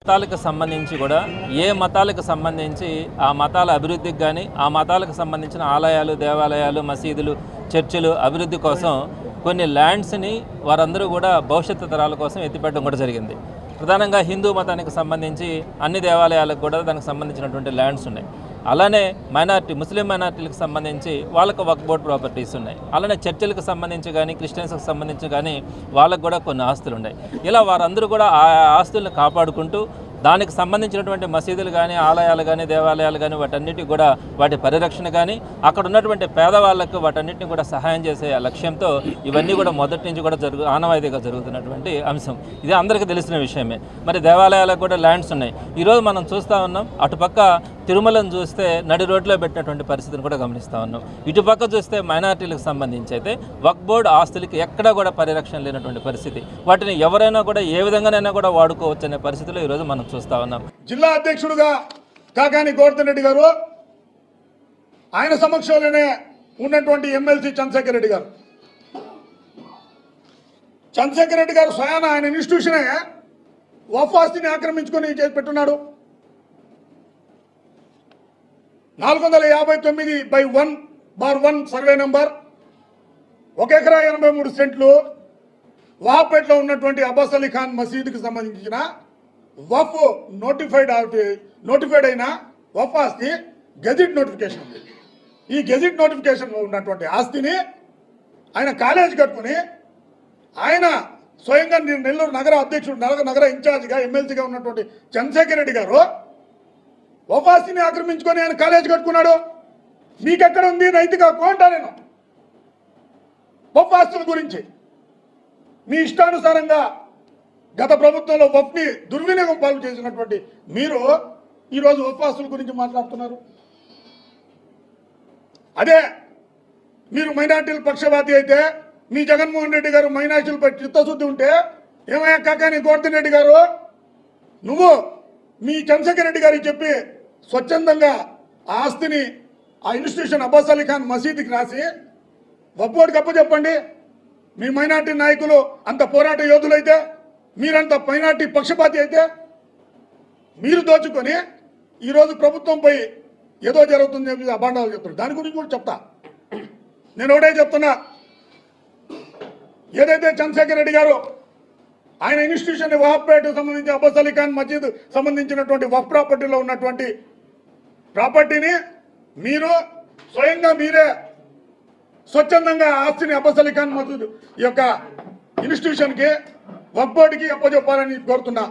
మతాలకు సంబంధించి కూడా ఏ మతాలకు సంబంధించి ఆ మతాల అభివృద్ధికి కానీ ఆ మతాలకు సంబంధించిన ఆలయాలు, దేవాలయాలు, మసీదులు, చర్చిలు అభివృద్ధి కోసం కొన్ని ల్యాండ్స్ని వారందరూ కూడా భవిష్యత్తు తరాల కోసం ఎత్తిపెట్టడం కూడా జరిగింది. ప్రధానంగా హిందూ మతానికి సంబంధించి అన్ని దేవాలయాలకు కూడా దానికి సంబంధించినటువంటి ల్యాండ్స్ ఉన్నాయి. అలానే ముస్లిం మైనార్టీలకు సంబంధించి వాళ్ళకు వక్ఫ్ బోర్డ్ ప్రాపర్టీస్ ఉన్నాయి. అలానే చర్చిలకు సంబంధించి కానీ క్రిస్టియన్స్కి సంబంధించి కానీ వాళ్ళకు కూడా కొన్ని ఆస్తులు ఉన్నాయి. ఇలా వారందరూ కూడా ఆ ఆస్తులను కాపాడుకుంటూ దానికి సంబంధించినటువంటి మసీదులు కానీ ఆలయాలు కానీ దేవాలయాలు కానీ వాటన్నిటి కూడా వాటి పరిరక్షణ కానీ అక్కడ ఉన్నటువంటి పేదవాళ్లకు వాటన్నిటిని కూడా సహాయం చేసే లక్ష్యంతో ఇవన్నీ కూడా మొదటి నుంచి కూడా ఆనవాయితీగా జరుగుతున్నటువంటి అంశం. ఇది అందరికీ తెలిసిన విషయమే. మరి దేవాలయాలకు కూడా ల్యాండ్స్ ఉన్నాయి. ఈరోజు మనం చూస్తూ ఉన్నాం, అటుపక్క తిరుమలను చూస్తే నడి రోడ్లో పెట్టినటువంటి పరిస్థితిని కూడా గమనిస్తూ ఉన్నాం. ఇటుపక్క చూస్తే మైనారిటీలకు సంబంధించి అయితే వక్ఫ్ బోర్డు ఆస్తులకి ఎక్కడా కూడా పరిరక్షణ లేనటువంటి పరిస్థితి. వాటిని ఎవరైనా కూడా ఏ విధంగానైనా కూడా వాడుకోవచ్చు అనే పరిస్థితిలో ఈరోజు మనం చూస్తా ఉన్నాం. జిల్లా అధ్యక్షుడుగా కాకాని గోవర్ధన్ రెడ్డి గారు, ఆయన సమక్షంలోనే ఉన్నటువంటి ఎమ్మెల్సీ చంద్రశేఖర్ రెడ్డి గారు, చంద్రశేఖర్ రెడ్డి గారు స్వయాన ఆయన ఇన్స్టిట్యూషనే వక్ఫ్ ఆస్తిని ఆక్రమించుకొని పెట్టున్నాడు. 459/1/1 సర్వే నంబర్ 1 ఎకరా 83 సెంట్లు వాహపేటలో ఉన్నటువంటి అబ్బాస్ అలీ ఖాన్ మసీదుకి సంబంధించిన వక్ఫ్ నోటిఫైడ్ అయిన వక్ఫ్ ఆస్తి గెజిట్ నోటిఫికేషన్ ఉంది. ఈ గెజిట్ నోటిఫికేషన్లో ఉన్నటువంటి ఆస్తిని ఆయన కాలేజ్ కట్టుకుని ఆయన స్వయంగా నెల్లూరు నగర అధ్యక్షుడు నగర ఇన్ఛార్జిగా ఎమ్మెల్సీగా ఉన్నటువంటి చంద్రశేఖర్ రెడ్డి గారు వక్ఫ్ ఆస్తిని ఆక్రమించుకొని ఆయన కాలేజ్ కట్టుకున్నాడు. మీకెక్కడ ఉంది నైతిక హక్కు అంటా నేను? వక్ఫ్ ఆస్తుల గురించి మీ ఇష్టానుసారంగా గత ప్రభుత్వంలో వక్ఫ్ని దుర్వినియోగం పాలు చేసినటువంటి మీరు ఈరోజు వక్ఫ్ ఆస్తుల గురించి మాట్లాడుతున్నారు. అదే మీరు మైనార్టీల పక్షపాతి అయితే, మీ జగన్మోహన్ రెడ్డి గారు మైనార్టీలపై చిత్తశుద్ధి ఉంటే, ఏమయ్యా కాకాని గోవర్ధన్ రెడ్డి గారు, నువ్వు మీ చంద్రశేఖర్ రెడ్డి గారికి చెప్పి స్వచ్ఛందంగా ఆ ఆస్తిని ఆ ఇన్స్టిట్యూషన్ అబ్బాస్ అలీ ఖాన్ మసీదుకి రాసి వక్ఫ్ బోర్డుకి అప్పచెప్పండి. మీ మైనార్టీ నాయకులు అంత పోరాట యోధులైతే, మీరంత మైనార్టీ పక్షపాతి అయితే, మీరు దోచుకొని ఈరోజు ప్రభుత్వంపై ఏదో జరుగుతుంది చెప్పి అభాండాలు చెప్తున్నారు. దాని గురించి కూడా చెప్తా. నేను ఒకటే చెప్తున్నా, ఏదైతే చంద్రశేఖర్ రెడ్డి గారు ఆయన ఇన్స్టిట్యూషన్ వహాబ్పేటకు సంబంధించి అబ్బాస్ అలీ ఖాన్ మసీద్ సంబంధించినటువంటి వక్ఫ్ ప్రాపర్టీలో ఉన్నటువంటి ప్రాపర్టీని మీరు స్వయంగా మీరే స్వచ్ఛందంగా ఆస్తిని అబ్బాస్ అలీ ఖాన్ మసీద్ యొక్క ఇన్స్టిట్యూషన్కి వక్ఫ్ బోర్డుకి అప్పచెప్పాలని కోరుతున్నా.